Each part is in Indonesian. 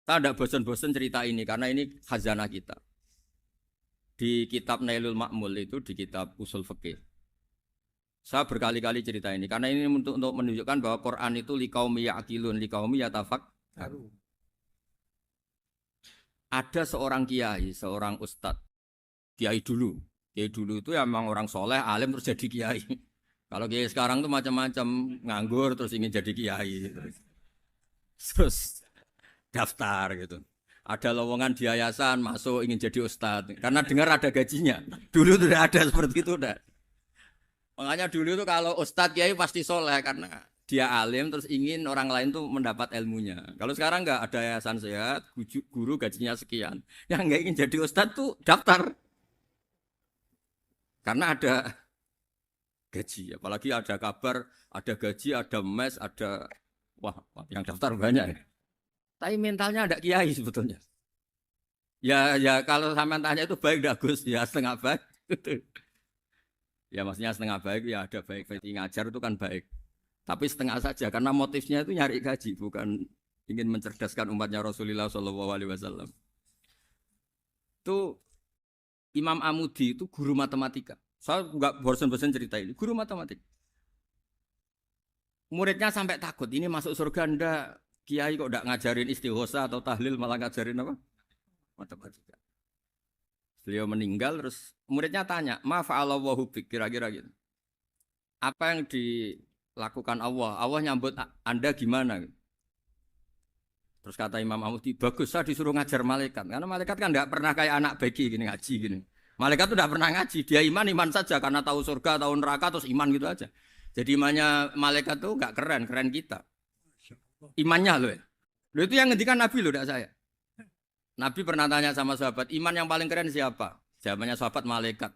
Saya tidak bosan-bosan cerita ini karena ini khazanah kita. Di kitab Nailul Ma'mul itu di kitab Usul Fikih. Saya berkali-kali cerita ini karena ini untuk menunjukkan bahwa Quran itu liqaumi ya'qilun, liqaumi yatafakkarun. Ada seorang kiai, seorang ustadz, kiai dulu. Kiai dulu itu ya memang orang soleh, alim terus jadi kiai. Kalau kiai sekarang tuh macam-macam, nganggur terus ingin jadi kiai. Terus daftar gitu. Ada lowongan di yayasan masuk ingin jadi ustadz karena dengar ada gajinya. Dulu tidak ada seperti itu, udah. Makanya dulu tuh kalau ustadz kiai pasti soleh karena dia alim terus ingin orang lain tuh mendapat ilmunya. Kalau sekarang nggak ada yayasan sehat, guru gajinya sekian. Yang nggak ingin jadi ustadz tuh daftar karena ada gaji. Apalagi ada kabar, ada gaji, ada mes, ada wah yang daftar banyak. Tapi mentalnya ada kiai sebetulnya. Ya kalau sama tanya itu baik dah Gus, ya setengah baik. Ya maksudnya setengah baik ya ada baik ngajar itu kan baik. Tapi setengah saja karena motifnya itu nyari gaji bukan ingin mencerdaskan umatnya Rasulullah SAW. Itu Imam Amudi itu guru matematika. Saya nggak bosan-bosan cerita ini. Guru matematika. Muridnya sampai takut ini masuk surga ndak. Kiai kok ndak ngajarin istighosa atau tahlil malah ngajarin apa? Matematika. Beliau meninggal terus muridnya tanya, "Ma fa'alallahu bik?" Kira-kira gitu. Apa yang dilakukan Allah? Allah nyambut Anda gimana? Terus kata Imam Amudi, "Bagus saya disuruh ngajar malaikat." Karena malaikat kan enggak pernah kayak anak beki gini ngaji gini. Malaikat tuh enggak pernah ngaji, dia iman saja karena tahu surga, tahu neraka terus iman gitu aja. Jadi imannya malaikat tuh enggak keren, keren kita. Imannya loh. Loh itu yang ngendikan Nabi loh, enggak saya. Nabi pernah tanya sama sahabat, iman yang paling keren siapa? Jawabannya sahabat malaikat.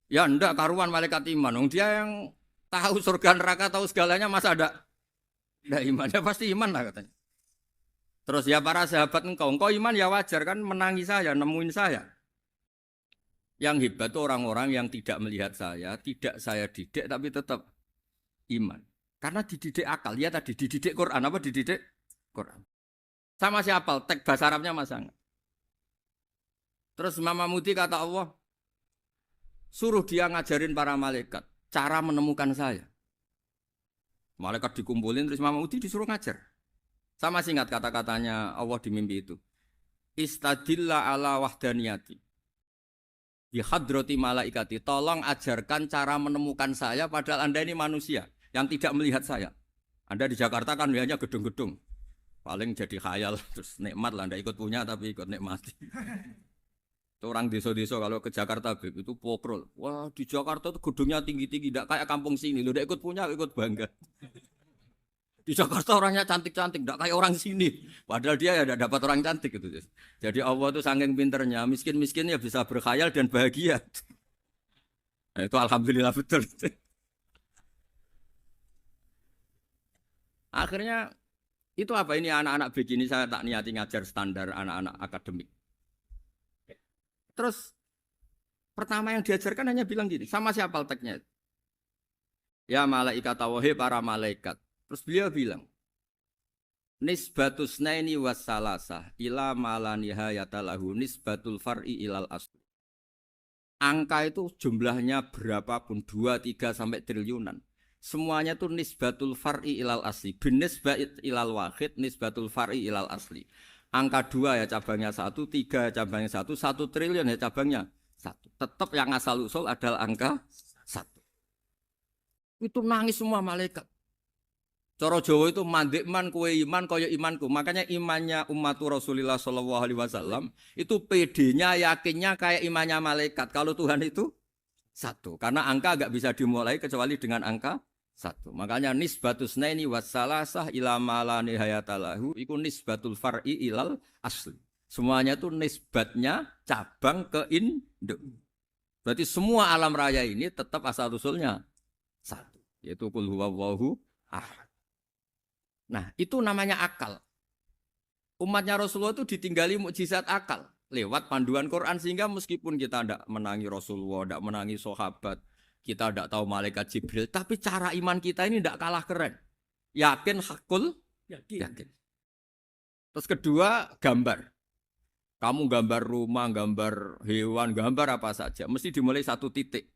Ya enggak, karuan malaikat iman. Dia yang tahu surga neraka, tahu segalanya masa ada iman? Ya pasti iman lah katanya. Terus ya para sahabat engkau iman ya wajar kan menangi saya, nemuin saya. Yang hebat itu orang-orang yang tidak melihat saya, tidak saya didik tapi tetap iman. Karena dididik akal, ya tadi dididik Quran, apa dididik Quran. Sama siapa? Teks bahasa Arabnya masang. Terus Imam Mudi kata Allah, suruh dia ngajarin para malaikat cara menemukan saya. Malaikat dikumpulin terus Imam Mudi disuruh ngajar. Sama singkat kata-katanya Allah di mimpi itu. Istadilla ala wahdaniyati. Di hadrati malaikati. Tolong ajarkan cara menemukan saya padahal Anda ini manusia yang tidak melihat saya. Anda di Jakarta kan lihatnya gedung-gedung. Paling jadi khayal terus nikmat lah. Anda ikut punya tapi ikut nikmati. Orang desa-desa kalau ke Jakarta itu pokrol. Wah di Jakarta tuh gedungnya tinggi-tinggi, tidak kayak kampung sini. Lu udah ikut punya, ikut bangga. Di Jakarta orangnya cantik-cantik, tidak kayak orang sini. Padahal dia ya tidak dapat orang cantik gitu. Jadi Allah tuh saking pinternya, miskin-miskin ya bisa berkhayal dan bahagia. Nah, itu alhamdulillah betul. Akhirnya itu apa ini anak-anak begini saya tak niati ngajar standar anak-anak akademik. Terus pertama yang diajarkan hanya bilang gini, sama siapa teknya? Ya malaikat wahai para malaikat. Terus beliau bilang, nisbatus naini wassalasah ila malanihayatalahu nisbatul far'i ilal asli. Angka itu jumlahnya berapapun 2, 3 sampai triliunan. Semuanya itu nisbatul far'i ilal asli. Binisbat ilal wahid nisbatul far'i ilal asli. Angka 2 ya cabangnya 1, 3 cabangnya 1, 1 triliun ya cabangnya 1. Tetap yang asal usul adalah angka 1. Itu nangis semua malaikat. Cara Jawa itu mandekman kowe iman kaya imanku. Makanya imannya umat Rasulullah SAW itu PD-nya yakinnya kayak imannya malaikat. Kalau Tuhan itu 1. Karena angka agak bisa dimulai kecuali dengan angka 1. Makanya nisbatus naini wassalasah ila malani hayatalahu iku nisbatul far'i ilal asli. Semuanya itu nisbatnya cabang ke induk. Berarti semua alam raya ini tetap asal usulnya 1. Yaitu qul huwallahu ahad. Nah, itu namanya akal. Umatnya Rasulullah itu ditinggali mukjizat akal lewat panduan Quran sehingga meskipun kita tidak menangi Rasulullah, tidak menangi sahabat, kita tidak tahu malaikat Jibril, tapi cara iman kita ini tidak kalah keren. Yakin hakul yakin. Terus kedua, gambar. Kamu gambar rumah, gambar hewan, gambar apa saja. Mesti dimulai satu titik.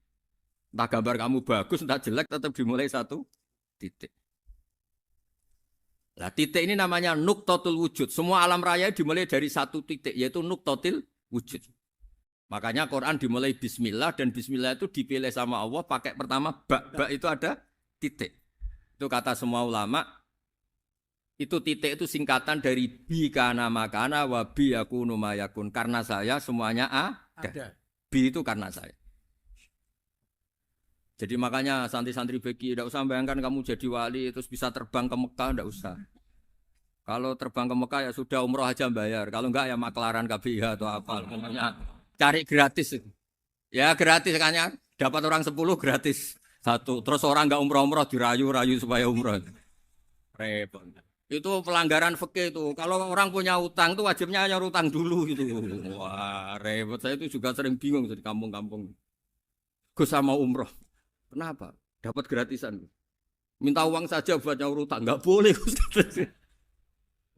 Entah gambar kamu bagus, entah jelek, tetap dimulai satu titik. Nah, titik ini namanya nuqtatul wujud. Semua alam raya dimulai dari satu titik, yaitu nuqtatil wujud. Makanya Quran dimulai bismillah, dan bismillah itu dipilih sama Allah pakai pertama ba itu ada titik. Itu kata semua ulama. Itu titik itu singkatan dari bi kana makana wa bi yakunu mayakun. Karena saya semuanya ada. Bi itu karena saya. Jadi makanya santri-santri beki tidak usah bayangkan kamu jadi wali terus bisa terbang ke Mekah, tidak usah. Kalau terbang ke Mekah ya sudah umroh aja bayar. Kalau enggak ya maklaran KBH atau apa. Cari gratis. Ya gratis kan ya. Dapat orang 10 gratis. Satu. Terus orang enggak umroh-umroh dirayu-rayu supaya umroh. Repot. Itu pelanggaran fikih itu. Kalau orang punya utang itu wajibnya hanya utang dulu gitu. Wah, repot. Saya itu juga sering bingung di kampung-kampung. Gus sama umroh. Kenapa? Dapat gratisan. Minta uang saja buat nyaur utang. Enggak boleh.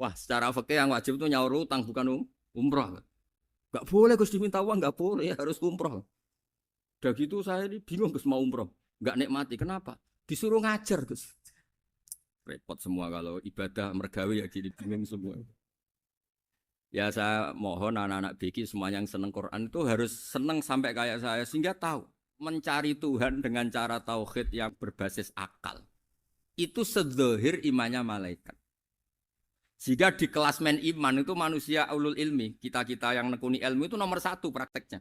Wah, secara fikih yang wajib itu nyaur utang bukan umroh. Enggak boleh Gus diminta uang, enggak boleh, harus umroh. Udah gitu saya ini bingung Gus mau umroh. Enggak nikmati. Kenapa? Disuruh ngajar Gus. Repot semua kalau ibadah mergawe ya gini bingung semua. Ya saya mohon anak-anak BK semuanya yang seneng Quran itu harus seneng sampai kayak saya sehingga tahu mencari Tuhan dengan cara tauhid yang berbasis akal. Itu sedzahir imannya malaikat. Jika di klasmen iman itu manusia ulul ilmi, kita-kita yang nekuni ilmu itu nomor 1 prakteknya.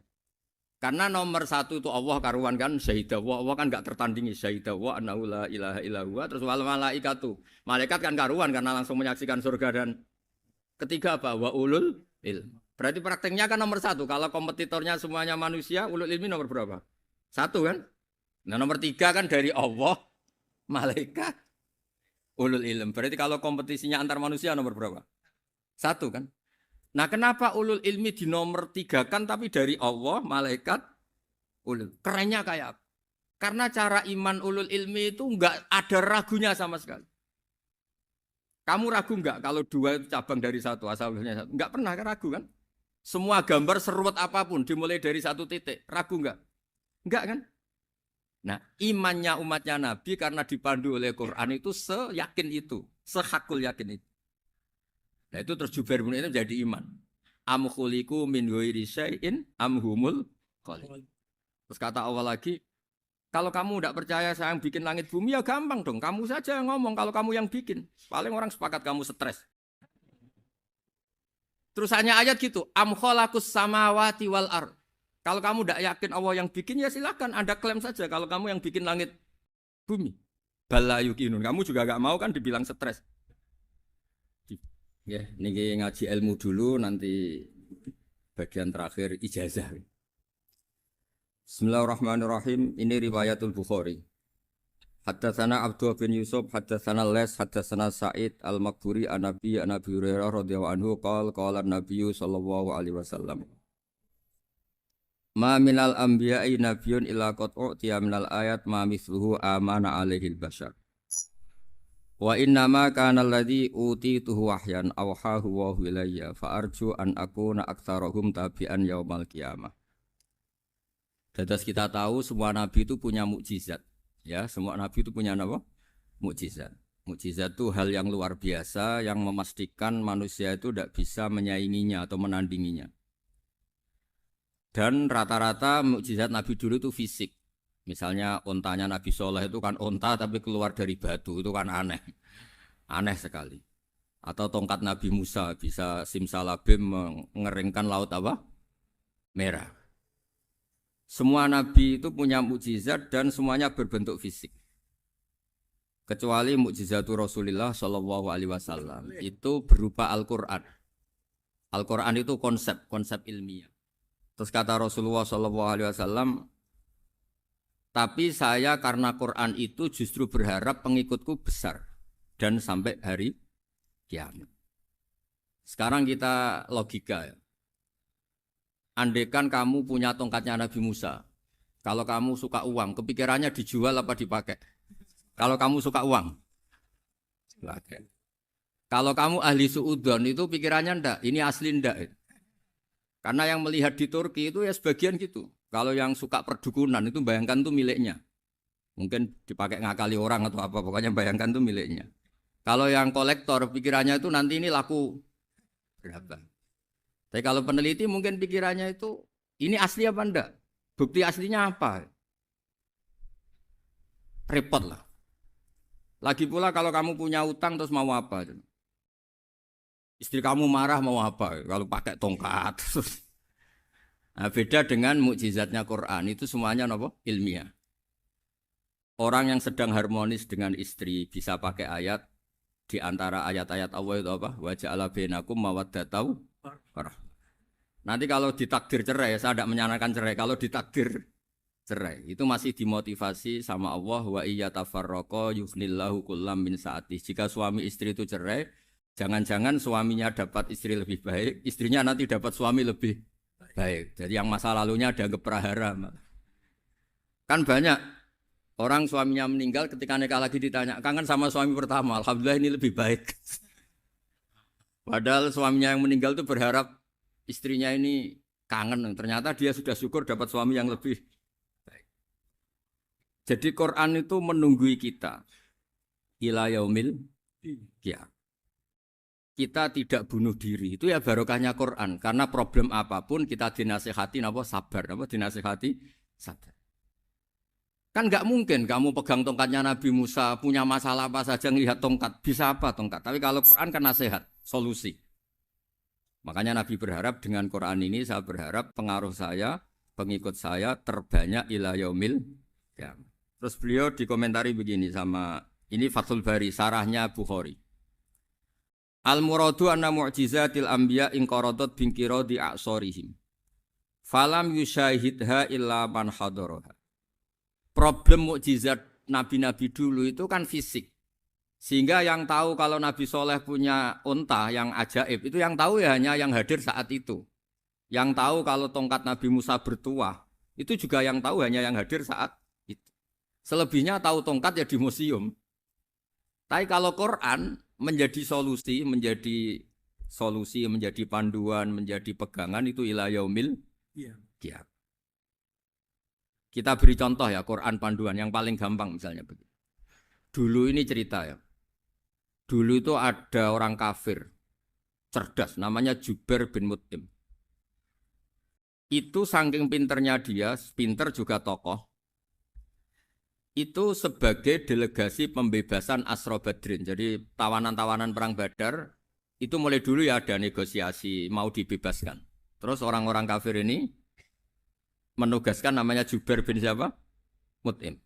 Karena nomor 1 itu Allah karuan kan syahidah wa, Allah kan enggak tertandingi syahidah wa annahu la ilaha illallah. Terus wal malaikatu. Malaikat kan karuan karena langsung menyaksikan surga, dan ketiga apa? Wa ulul ilm. Berarti prakteknya kan nomor 1. Kalau kompetitornya semuanya manusia, ulul ilmi nomor berapa? 1 kan? Nah nomor 3 kan dari Allah, malaikat, ulul ilm. Berarti kalau kompetisinya antar manusia nomor berapa? 1 kan? Nah kenapa ulul ilmi di nomor 3 kan tapi dari Allah, malaikat, ulul. Kerennya kayak apa? Karena cara iman ulul ilmi itu enggak ada ragunya sama sekali. Kamu ragu enggak kalau 2 itu cabang dari 1, asalnya 1? Enggak pernah kan ragu kan? Semua gambar seruat apapun dimulai dari 1 titik. Ragu enggak? Enggak kan? Nah imannya umatnya Nabi karena dipandu oleh Quran itu seyakin itu. Sehakul yakin itu. Nah itu terus Jubair bin itu jadi iman. Am khuliqu min ghairi syai'in am humul khaliq. Terus kata Allah lagi, kalau kamu tidak percaya saya yang bikin langit bumi ya gampang dong. Kamu saja yang ngomong kalau kamu yang bikin. Paling orang sepakat kamu stres. Terus hanya ayat gitu, am khalaqus samawati wal ard. Kalau kamu tidak yakin Allah yang bikin ya silakan Anda klaim saja kalau kamu yang bikin langit bumi. Bala yuqinun. Kamu juga gak mau kan dibilang stres. Ya, niki ngaji ilmu dulu nanti bagian terakhir ijazah. Bismillahirrahmanirrahim. Ini riwayatul Bukhari. Haddatsana Abdullah bin Yusuf, haddatsana Les, haddatsana Sa'id Al-Maqburi an Nabi Hurairah radhiyallahu anhu qala Nabi sallallahu alaihi wasallam. Ma minal anbiya'i nabiyyun illa qad u'tiya minal ayat ma mithluhu amana alaihil bashar. Wa innama kana alladhi utituhu wahyan awhahu wa ilayya fa arju an akuna aktsarahum tabi'an yaumal qiyamah. Dados kita tahu semua nabi itu punya mukjizat. Ya, semua nabi itu punya apa? Mukjizat. Mukjizat itu hal yang luar biasa yang memastikan manusia itu tidak bisa menyainginya atau menandinginya. Dan rata-rata mukjizat nabi dulu itu fisik. Misalnya ontanya Nabi Soleh itu kan onta tapi keluar dari batu, itu kan aneh. Aneh sekali. Atau tongkat Nabi Musa bisa simsalabim mengeringkan laut apa? Merah. Semua Nabi itu punya mukjizat dan semuanya berbentuk fisik. Kecuali mukjizatul Rasulullah Shallallahu Alaihi Wasallam itu berupa Al-Quran. Al-Quran itu konsep ilmiah. Terus kata Rasulullah Shallallahu Alaihi Wasallam, tapi saya karena Quran itu justru berharap pengikutku besar dan sampai hari kiamat. Sekarang kita logika ya. Andekan kamu punya tongkatnya Nabi Musa. Kalau kamu suka uang, kepikirannya dijual apa dipakai? Kalau kamu suka uang, dipakai. Kalau kamu ahli suudon itu pikirannya ndak, ini asli ndak. Karena yang melihat di Turki itu ya sebagian gitu. Kalau yang suka perdukunan itu bayangkan tuh miliknya. Mungkin dipakai ngakali orang atau apa, pokoknya bayangkan tuh miliknya. Kalau yang kolektor pikirannya itu nanti ini laku berapa. Tapi kalau peneliti mungkin pikirannya itu ini asli apa ndak? Bukti aslinya apa? Repot lah. Lagi pula kalau kamu punya utang terus mau apa? Istri kamu marah mau apa? Kalau pakai tongkat. Nah, beda dengan mukjizatnya Quran itu semuanya nopo ilmiah. Orang yang sedang harmonis dengan istri bisa pakai ayat di antara ayat-ayat Allah itu apa? Wa ja'ala bainakum mawaddatan warahmah. Nanti kalau ditakdir cerai, saya tidak menyarankan cerai. Kalau ditakdir cerai, itu masih dimotivasi sama Allah wa iyyatafarraqa yughnillahu kullam min sa'ati. Jika suami istri itu cerai, jangan-jangan suaminya dapat istri lebih baik, istrinya nanti dapat suami lebih baik. Jadi yang masa lalunya dianggap prahara. Kan banyak orang suaminya meninggal ketika nikah lagi ditanya, kangen sama suami pertama, alhamdulillah ini lebih baik. Padahal suaminya yang meninggal itu berharap istrinya ini kangen, ternyata dia sudah syukur dapat suami yang lebih baik. Jadi Quran itu menunggui kita ila yaumil qiyamah. Kita tidak bunuh diri. Itu ya barokahnya Quran. Karena problem apapun kita dinasihati apa sabar, apa dinasihati sabar. Kan nggak mungkin kamu pegang tongkatnya Nabi Musa punya masalah apa saja ngelihat tongkat bisa apa tongkat. Tapi kalau Quran kan nasihat, solusi. Makanya Nabi berharap dengan Quran ini saya berharap pengaruh saya, pengikut saya terbanyak ila yaumil qiyamah. Terus beliau dikomentari begini sama ini Fathul Bari sarahnya Bukhari. Al-muradu anna mu'jizatil anbiya inqaradat binqiradi a'sorihim. Falam yusyahidha illa man hadaraha. Problem mukjizat nabi-nabi dulu itu kan fisik. Sehingga yang tahu kalau Nabi Soleh punya unta yang ajaib, itu yang tahu ya hanya yang hadir saat itu. Yang tahu kalau tongkat Nabi Musa bertuah, itu juga yang tahu hanya yang hadir saat itu. Selebihnya tahu tongkat ya di museum. Tapi kalau Quran menjadi solusi, menjadi panduan, menjadi pegangan itu ila yaumil qiyamah. Kita beri contoh ya Quran panduan yang paling gampang misalnya begini. Dulu ini cerita ya. Dulu itu ada orang kafir cerdas namanya Jubair bin Mut'im. Itu saking pinternya dia, pinter juga tokoh. Itu sebagai delegasi pembebasan Asra Badrin. Jadi tawanan-tawanan perang Badar itu mulai dulu ya ada negosiasi mau dibebaskan. Terus orang-orang kafir ini menugaskan namanya Jubair bin siapa? Mut'im.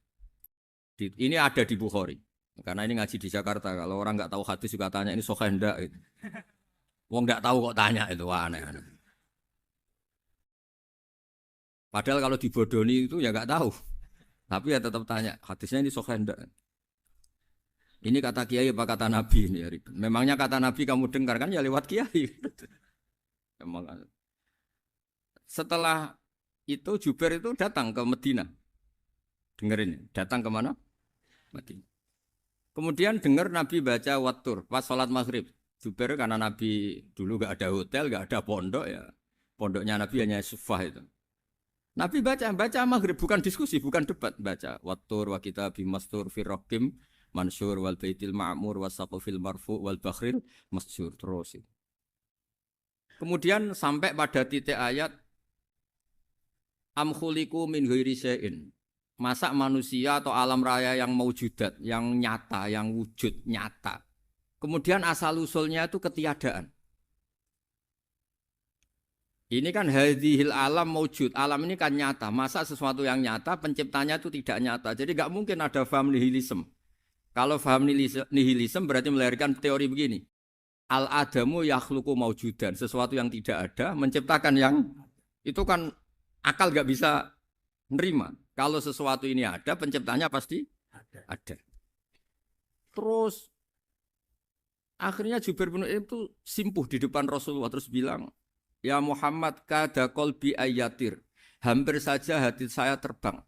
Ini ada di Bukhari. Karena ini ngaji di Jakarta. Kalau orang nggak tahu hadis juga tanya ini sahih ndak gitu. Wong nggak tahu kok tanya itu aneh-aneh. Padahal kalau dibodoni itu ya nggak tahu. Tapi ya tetap tanya, hadisnya ini sahih ndak? Ini kata kiai apa kata nabi ini ya ribet. Memangnya kata nabi kamu dengar kan ya lewat kiai. Memang. Setelah itu Jubair itu datang ke Medina. Dengerin, datang ke mana? Medina. Kemudian dengar Nabi baca Wattur pas sholat maghrib. Jubair karena Nabi dulu gak ada hotel, gak ada pondok ya. Pondoknya Nabi hanya sufah itu. Nabi baca maghrib, bukan diskusi, bukan debat, baca Wattur wa kitabi mastur fi raqim mansur wal baitil ma'mur wasaqfil marfu wal bakhril masjur terus. Kemudian sampai pada titik ayat am khuliqu min ghairi syai'in. Masa manusia atau alam raya yang maujudat, yang nyata, yang wujud nyata. Kemudian asal usulnya itu ketiadaan. Ini kan hadhil alam maujud, alam ini kan nyata. Masa sesuatu yang nyata, penciptanya itu tidak nyata. Jadi nggak mungkin ada faham nihilisme. Kalau faham nihilisme berarti melahirkan teori begini. Al-adamu yakhluqu maujudan, sesuatu yang tidak ada, menciptakan yang itu kan akal nggak bisa nerima. Kalau sesuatu ini ada, penciptanya pasti ada. Terus akhirnya Jubair bin Mut'im itu simpuh di depan Rasulullah terus bilang, ya Muhammad kada qalbi ayatir. Hampir saja hati saya terbang.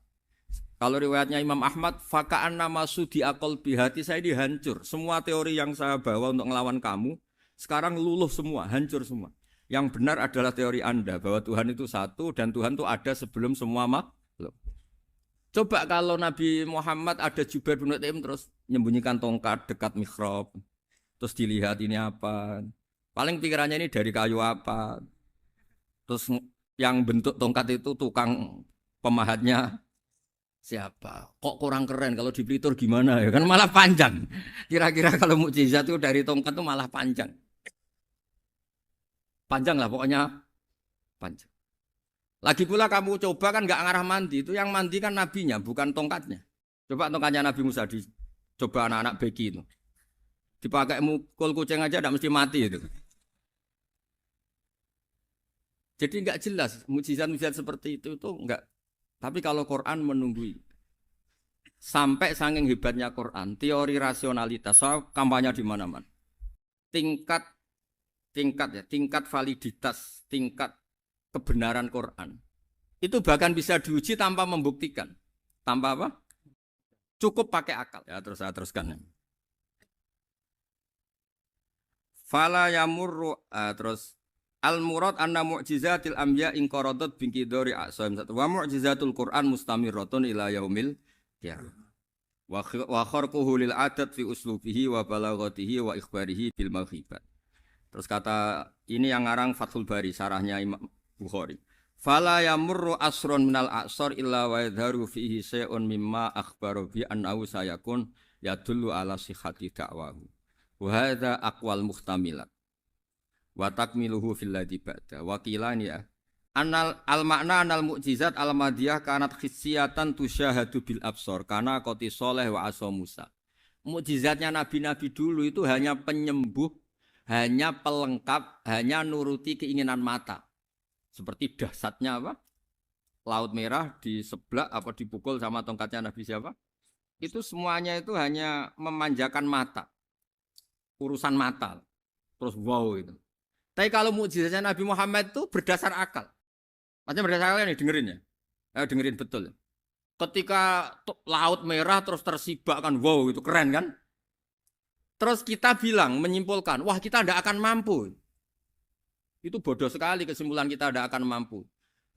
Kalau riwayatnya Imam Ahmad, faka'an nama sudi akol bihati saya ini hancur. Semua teori yang saya bawa untuk ngelawan kamu, sekarang luluh semua, hancur semua. Yang benar adalah teori Anda, bahwa Tuhan itu satu dan Tuhan itu ada sebelum semua makhluk. Coba kalau Nabi Muhammad ada Jubair bin Mut'im terus menyembunyikan tongkat dekat mihrab, terus dilihat ini apa. Paling pikirannya ini dari kayu apa. Terus yang bentuk tongkat itu tukang pemahatnya siapa? Kok kurang keren kalau di Blitar gimana ya? Kan malah panjang. Kira-kira kalau mukjizat itu dari tongkat itu malah panjang. Panjang lah pokoknya panjang. Lagi pula kamu coba kan nggak ngarah mandi. Itu yang mandi kan nabinya bukan tongkatnya. Coba tongkatnya Nabi Musa coba anak-anak beki itu. Dipakai mukul kucing aja tidak mesti mati itu. Jadi nggak jelas mukjizat-mukjizat seperti itu nggak. Tapi kalau Quran menunggui sampai saking hebatnya Quran, teori rasionalitas, soal kampanye di mana-mana. Tingkat validitas, tingkat kebenaran Quran. Itu bahkan bisa diuji tanpa membuktikan. Tanpa apa? Cukup pakai akal. Ya, terus saya teruskan. Fala yamurru terus al-murad anna mu'jizatil anbiya in qaradat bin qidari a'sam wa mu'jizatul Qur'an mustamirratun ila yaumil qiyamah. Wa kharquhu lil adat fi uslubihi wa balaghatihi wa ikhbarihi bil mawhibat. Terus kata ini yang ngarang Fathul Bari sarahnya Imam Bukhari. Fala yamurru asrun minal a'sar illa wa yadharu fihi shay'un mimma akhbaru bi annahu sayakun yadullu ala sihhati da'wahu. Wa hadza aqwal muhtamilat. Wa takmiluhu fil ladzi ba'da. Wa qilani ya. Anal al makna anal mukjizat al madiyah kanat khissiyatan tusyahadu bil absar kana qoti soleh wa asa Musa. Mukjizatnya nabi-nabi dulu itu hanya penyembuh, hanya pelengkap, hanya nuruti keinginan mata. Seperti dahsyatnya apa? Laut Merah di sebelah apa dipukul sama tongkatnya Nabi siapa? Itu semuanya itu hanya memanjakan mata. Urusan mata. Terus wow itu. Tapi kalau mukjizatnya Nabi Muhammad itu berdasar akal. Maksudnya berdasar akal nih dengerin ya. Dengerin betul. Ketika Laut Merah terus tersibak kan wow itu keren kan? Terus kita bilang menyimpulkan, wah kita tidak akan mampu. Itu bodoh sekali kesimpulan kita tidak akan mampu.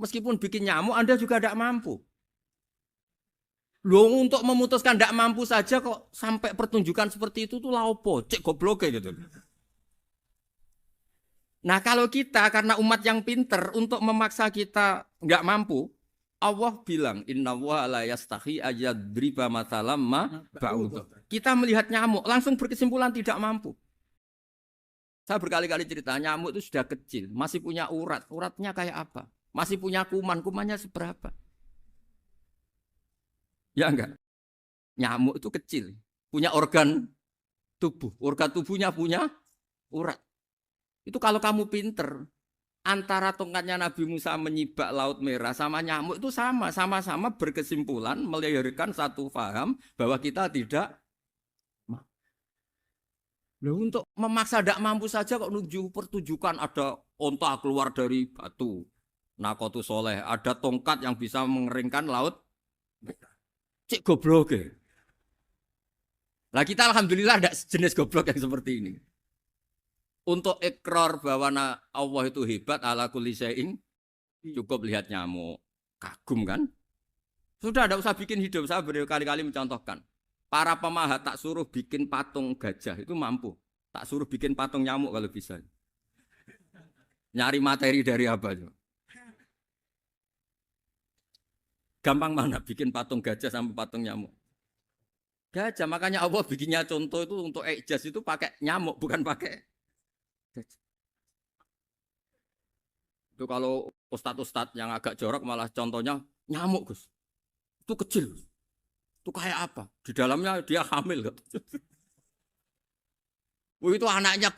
Meskipun bikin nyamuk Anda juga tidak mampu. Loh untuk memutuskan tidak mampu saja kok sampai pertunjukan seperti itu tuh laopo, cek goblok gitu. Nah kalau kita karena umat yang pinter untuk memaksa kita nggak mampu, Allah bilang innallaha la yastahi ayadriba mathalam ma ba'ud. Kita melihat nyamuk langsung berkesimpulan tidak mampu. Saya berkali-kali cerita nyamuk itu sudah kecil, masih punya urat, uratnya kayak apa? Masih punya kuman, kumannya seberapa? Ya enggak? Nyamuk itu kecil, punya organ tubuhnya punya urat. Itu kalau kamu pinter, antara tongkatnya Nabi Musa menyibak Laut Merah sama nyamuk itu sama-sama berkesimpulan melahirkan satu faham bahwa kita tidak. Loh, untuk memaksa tidak mampu saja kok nunjuk pertunjukan ada onta keluar dari batu. Nakotu soleh, ada tongkat yang bisa mengeringkan laut. Cik goblok ya. Lah kita alhamdulillah ada jenis goblok yang seperti ini. Untuk ikrar bahwa Allah itu hebat ala kulli syai'in cukup lihat nyamuk. Kagum kan? Sudah tidak usah bikin hidup. Saya berkali-kali mencontohkan. Para pemahat tak suruh bikin patung gajah itu mampu. Tak suruh bikin patung nyamuk kalau bisa. Nyari materi dari apa? Gampang mana bikin patung gajah sama patung nyamuk? Gajah, makanya Allah bikinnya contoh itu untuk ijaz itu pakai nyamuk bukan pakai gajah. Itu kalau ustadz-ustadz yang agak jorok malah contohnya nyamuk Gus. Itu kecil. Itu kayak apa? Di dalamnya dia hamil. Itu anaknya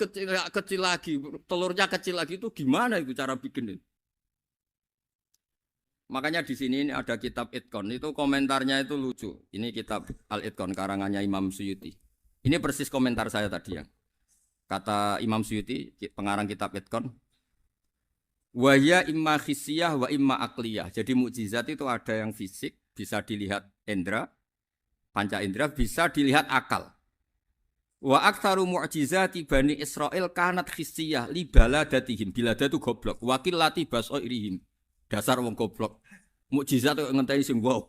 kecil lagi, telurnya kecil lagi itu gimana itu cara bikin itu? Makanya di sini ada kitab Itqan itu komentarnya itu lucu. Ini kitab Al-Itqan karangannya Imam Suyuti. Ini persis komentar saya tadi yang kata Imam Suyuti pengarang kitab Itqan. Wa ya imma khissiyah wa imma aqliyah. Jadi mukjizat itu ada yang fisik bisa dilihat indra, panca indra bisa dilihat akal. Wa aktsaru mu'jizati Bani Israil kanat khissiyah li baladatihim. Bilada itu goblok. Wakil lati basoirihim. Dasar wong goblok. Mukjizat kok ngenteni sing wow.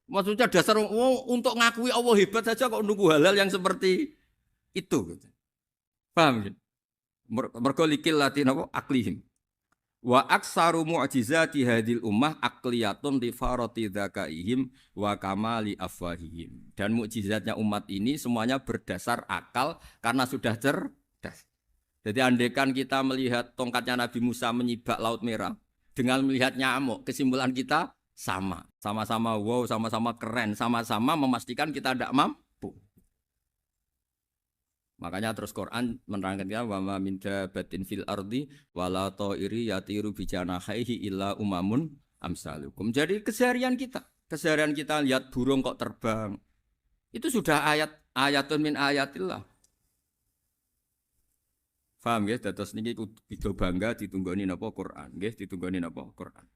Maksudnya dasar untuk ngakui Allah hebat saja kok nunggu halal yang seperti itu. Paham ya? Mergo likil lati napa aklihim. Wa aksaru mu'jizati hadil ummah akliyatun li farati dzakaihim wa kamali afwahihim. Dan mukjizatnya umat ini semuanya berdasar akal karena sudah cerdas. Jadi andaikan kita melihat tongkatnya Nabi Musa menyibak Laut Merah dengan melihat nyamuk, kesimpulan kita sama. Sama-sama wow, sama-sama keren, sama-sama memastikan kita tidak mampu. Makanya terus Quran menerangkan ya wa ma min dabatin fil ardi wala ta'iri yatiru bi janahihi illa umamun amsalukum. Jadi keseharian kita lihat burung kok terbang. Itu sudah ayatun min ayatillah. Paham ya? Dados niki kudu bangga ditunggoni napa Quran, nggih ditunggoni napa Quran.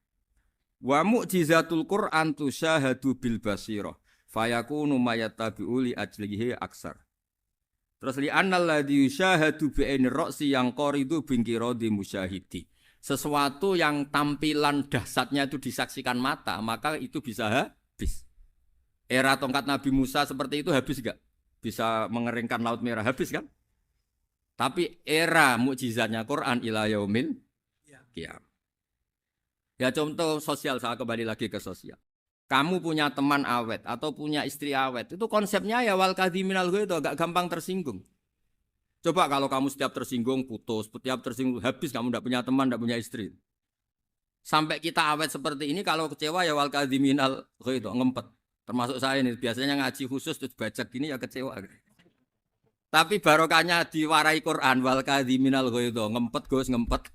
Wa mu'jizatul Quran tusyahadu bil basirah fayakunu mayattabi'u li ajlihi aksar. Terus li annal ladzi yusyahadu bi ainir ra'si yang qaridu bingkiradi musyahidi. Sesuatu yang tampilan dahsyatnya itu disaksikan mata, maka itu bisa habis. Era tongkat Nabi Musa seperti itu habis enggak? Bisa mengeringkan Laut Merah, habis kan? Tapi era mukjizatnya Quran ila yaumil qiyamah. Ya contoh sosial, saya kembali lagi ke sosial. Kamu punya teman awet atau punya istri awet, itu konsepnya ya wal kadhiminal ghaidh, agak gampang tersinggung. Coba kalau kamu setiap tersinggung putus, setiap tersinggung habis, kamu tidak punya teman, tidak punya istri. Sampai kita awet seperti ini, kalau kecewa ya wal kadhiminal ghaidh, ngempet. Termasuk saya ini, biasanya ngaji khusus terus baca gini ya kecewa. Tapi barokahnya diwarai Quran wal kadhiminal ghaidh, ngempet Gus, ngempet.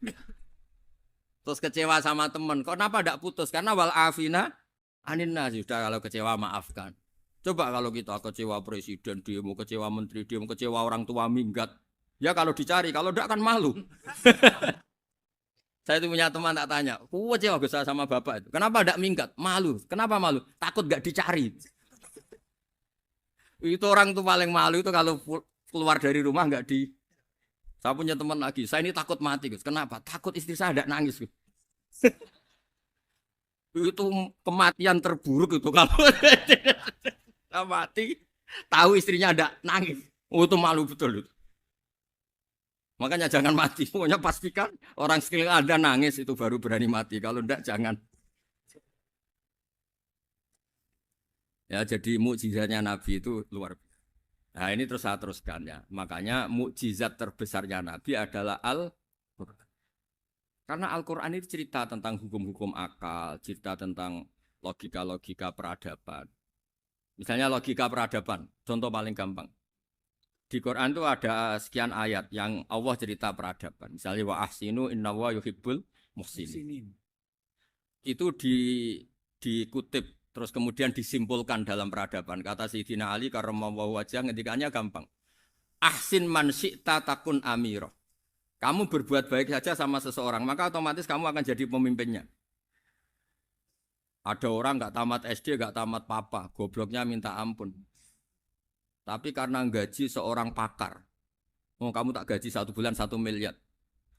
Terus kecewa sama teman, kenapa tidak putus? Karena wal afina Aninna sudah, kalau kecewa maafkan. Coba kalau kita kecewa presiden demo, kecewa menteri demo, kecewa orang tua minggat. Ya kalau dicari, kalau tidak kan malu. Saya itu punya teman tak tanya, kecewa besar sama bapak itu. Kenapa tidak minggat? Malu. Kenapa malu? Takut gak dicari. Itu orang tuh paling malu itu kalau keluar dari rumah nggak di. Saya punya teman lagi, saya ini takut mati. Kenapa? Takut istri saya tidak nangis. Itu kematian terburuk itu kalau mati tahu istrinya ada nangis, itu malu betul itu. Makanya jangan mati, pokoknya pastikan orang sekeliling ada nangis itu baru berani mati, kalau enggak jangan. Ya jadi mukjizatnya Nabi itu luar biasa. Nah ini terus saya teruskan ya, makanya mukjizat terbesarnya Nabi adalah Al-Quran. Karena Al-Quran itu cerita tentang hukum-hukum akal, cerita tentang logika-logika peradaban. Misalnya logika peradaban, contoh paling gampang. Di Quran itu ada sekian ayat yang Allah cerita peradaban. Misalnya wa ahsinu innallaha yuhibbul muhsinin. Itu dikutip, terus kemudian disimpulkan dalam peradaban. Kata Sayyidina Ali karramallahu wajhah ngendikannya gampang. Ahsin man syi'ta takun amira. Kamu berbuat baik saja sama seseorang, maka otomatis kamu akan jadi pemimpinnya. Ada orang nggak tamat SD, nggak tamat papa, gobloknya minta ampun. Tapi karena gaji seorang pakar, oh kamu tak gaji 1 bulan 1 miliar,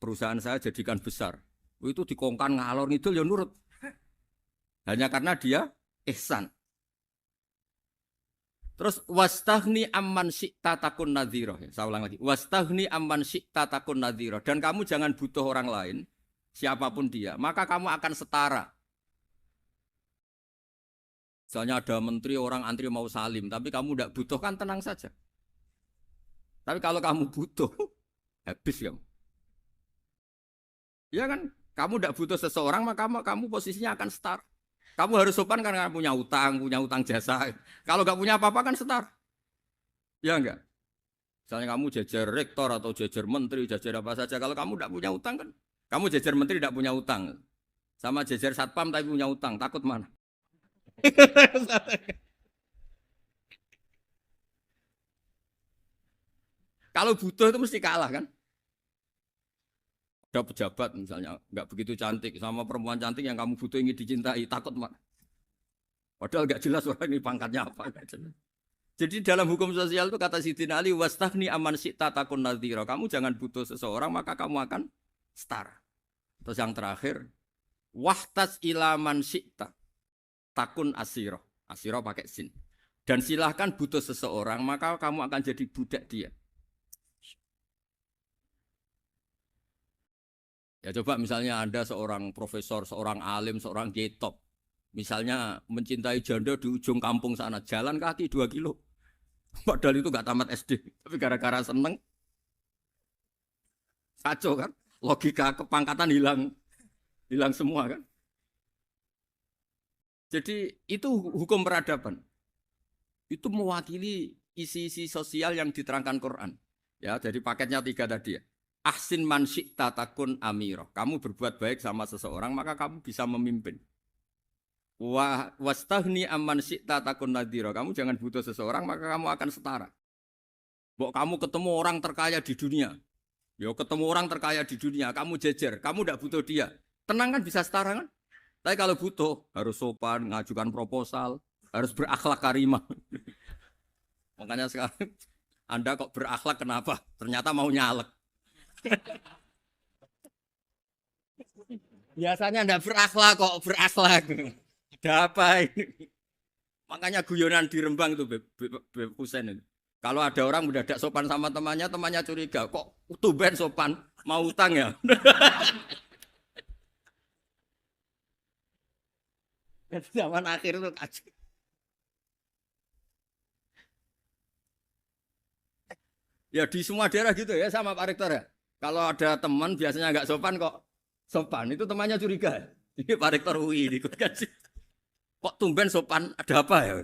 perusahaan saya jadikan besar. Itu dikongkan ngalor ngidul ya nurut. Hanya karena dia ihsan. Terus wastaghni amman syi'ta takun nadhira. Saya ulang lagi. Wastaghni amman syi'ta takun nadhira. Dan kamu jangan butuh orang lain, siapapun dia, maka kamu akan setara. Misalnya ada menteri orang antri mau salim, tapi kamu tidak butuh, kan tenang saja. Tapi kalau kamu butuh, habis kamu. Ya kan? Kamu tidak butuh seseorang, maka kamu posisinya akan setara. Kamu harus sopan karena punya utang jasa. Kalau nggak punya apa-apa kan setara. Ya enggak? Misalnya kamu jajar rektor atau jajar menteri, jajar apa saja. Kalau kamu tidak punya utang kan, kamu jajar menteri tidak punya utang. Sama jajar satpam tapi punya utang, takut mana? Kalau butuh itu mesti kalah kan? Ada pejabat misalnya nggak begitu cantik sama perempuan cantik yang kamu butuh ingin dicintai, takut mana? Padahal gak jelas orang ini pangkatnya apa. Gak jelas. Jadi dalam hukum sosial itu kata Sidin Ali, wastahni aman syi'ta takun nadhira. Kamu jangan butuh seseorang, maka kamu akan setara. Terus yang terakhir, wahtas ilaman syi'ta takun asiro. Asiro pakai sin. Dan silahkan butuh seseorang, maka kamu akan jadi budak dia. Ya coba misalnya Anda seorang profesor, seorang alim, seorang kiai top. Misalnya mencintai janda di ujung kampung sana, jalan kaki 2 kilo. Padahal itu gak tamat SD. Tapi gara-gara seneng, kacau kan. Logika kepangkatan hilang semua kan. Jadi itu hukum peradaban. Itu mewakili isi-isi sosial yang diterangkan Quran. Ya, jadi paketnya 3 tadi ya. Ahsin man syi'ta takun amirah. Kamu berbuat baik sama seseorang, maka kamu bisa memimpin. Wastahni amman syi'ta takun nadhira. Kamu jangan butuh seseorang, maka kamu akan setara. Bok kamu ketemu orang terkaya di dunia. Yo ketemu orang terkaya di dunia, kamu jejer, kamu tidak butuh dia. Tenang kan bisa setara kan? Tapi kalau butuh harus sopan, ngajukan proposal, harus berakhlak karimah. Makanya sekarang Anda kok berakhlak kenapa? Ternyata mau nyalek. Biasanya Anda berakhlak kok berakhlak. Ada apa ini? Makanya guyonan di Rembang itu Beb Husein itu. Kalau ada orang udah tidak sopan sama temannya, temannya curiga. Kok tumben sopan? Mau utang ya? Zaman akhir itu kacau. Ya di semua daerah gitu ya sama Pak Rektor ya. Kalau ada teman biasanya nggak sopan kok sopan. Itu temannya curiga. Ini Pak Rektor UI ikut kaji. Kok tumben sopan, ada apa ya?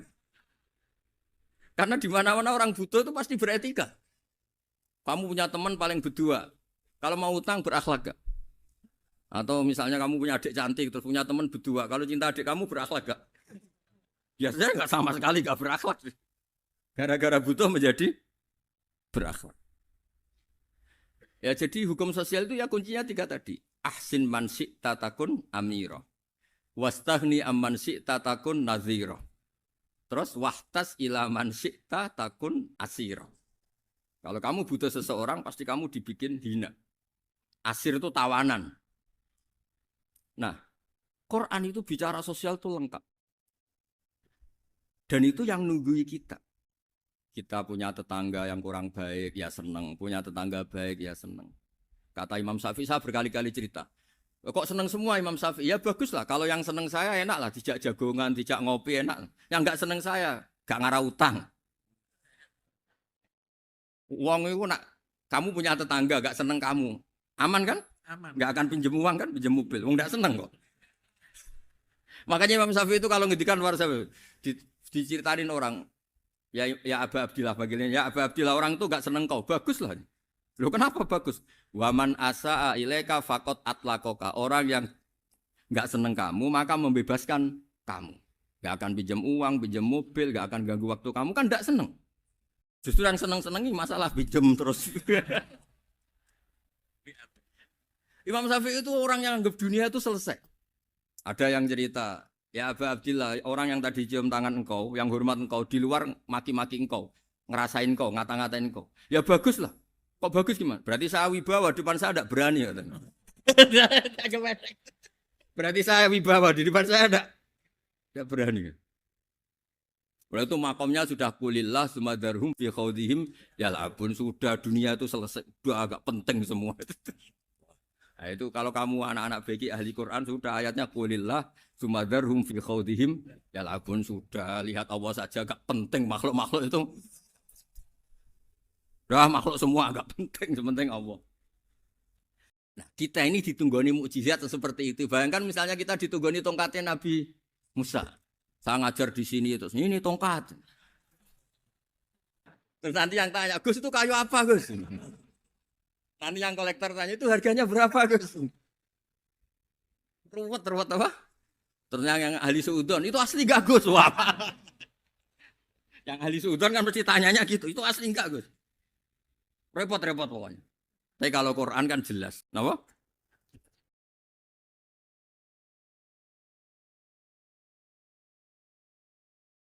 Karena di mana-mana orang butuh itu pasti beretika. Kamu punya teman paling berdua. Kalau mau utang berakhlak gak? Atau misalnya kamu punya adik cantik terus punya teman berdua. Kalau cinta adik kamu berakhlak gak? Biasanya nggak sama sekali gak berakhlak. Gara-gara butuh menjadi berakhlak. Ya jadi hukum sosial itu ya kuncinya 3 tadi. Ahsin man syi'ta takun amira. Wastahni amman syi'ta takun nadhira. Terus wahtas ila man syi'ta takun asira. Kalau kamu butuh seseorang pasti kamu dibikin hina. Asir itu tawanan. Nah, Quran itu bicara sosial itu lengkap. Dan itu yang nunggui kita. Kita punya tetangga yang kurang baik, ya seneng. Punya tetangga baik, ya seneng. Kata Imam Syafi'i, saya berkali-kali cerita. Kok seneng semua Imam Syafi'i? Ya bagus lah. Kalau yang seneng saya enak lah. Dijak jagongan, dijak ngopi enak. Yang enggak seneng saya, gak ngarah utang. Uang itu nak, kamu punya tetangga gak seneng kamu. Aman kan? Aman. Gak akan pinjem uang kan, pinjem mobil. Uang gak seneng kok. Makanya Imam Syafi'i itu kalau ngedikan luar Syafi'i, diceritain orang. Ya Aba Abdillah bagiannya. Ya Aba Abdillah orang itu gak seneng kau. Bagus lah. Loh kenapa bagus? Waman asa'a ilaika faqad atlaqaka. Orang yang enggak seneng kamu maka membebaskan kamu. Enggak akan pinjam uang, pinjam mobil, enggak akan ganggu waktu kamu kan enggak seneng. Justru yang seneng-senengi masalah pinjam terus. Imam Syafi'i itu orang yang anggap dunia itu selesai. Ada yang cerita, ya Aba Abdillah, orang yang tadi cium tangan engkau, yang hormat engkau di luar maki-maki engkau, ngerasain engkau, ngata-ngatain engkau. Ya bagus lah. Kok bagus gimana? Berarti saya wibawa di depan saya tidak berani. Berarti saya wibawa di depan saya tidak berani. Berarti itu makomnya sudah kulillah sumadarhum fi khawdihim yal'abun. Sudah dunia itu selesai. Sudah agak penting semua. Nah, itu kalau kamu anak-anak beki ahli Quran sudah ayatnya kulillah sumadarhum fi khawdihim yal'abun. Sudah lihat Allah saja agak penting makhluk-makhluk itu. Dah makhluk semua agak penting, sepenting Allah. Nah, kita ini ditunggoni mukjizat seperti itu. Bayangkan misalnya kita ditunggoni tongkatnya Nabi Musa. Saya ngajar di sini terus ini tongkat. Terus nanti yang tanya, Gus itu kayu apa, Gus? Nanti yang kolektor tanya itu harganya berapa, Gus? Ruwet apa? Terus yang ahli suudon itu asli gak, Gus? Wah. Yang ahli suudon kan mesti tanyanya gitu, itu asli enggak, Gus? Repot-repot pokoknya. Tapi kalau Quran kan jelas. Kenapa?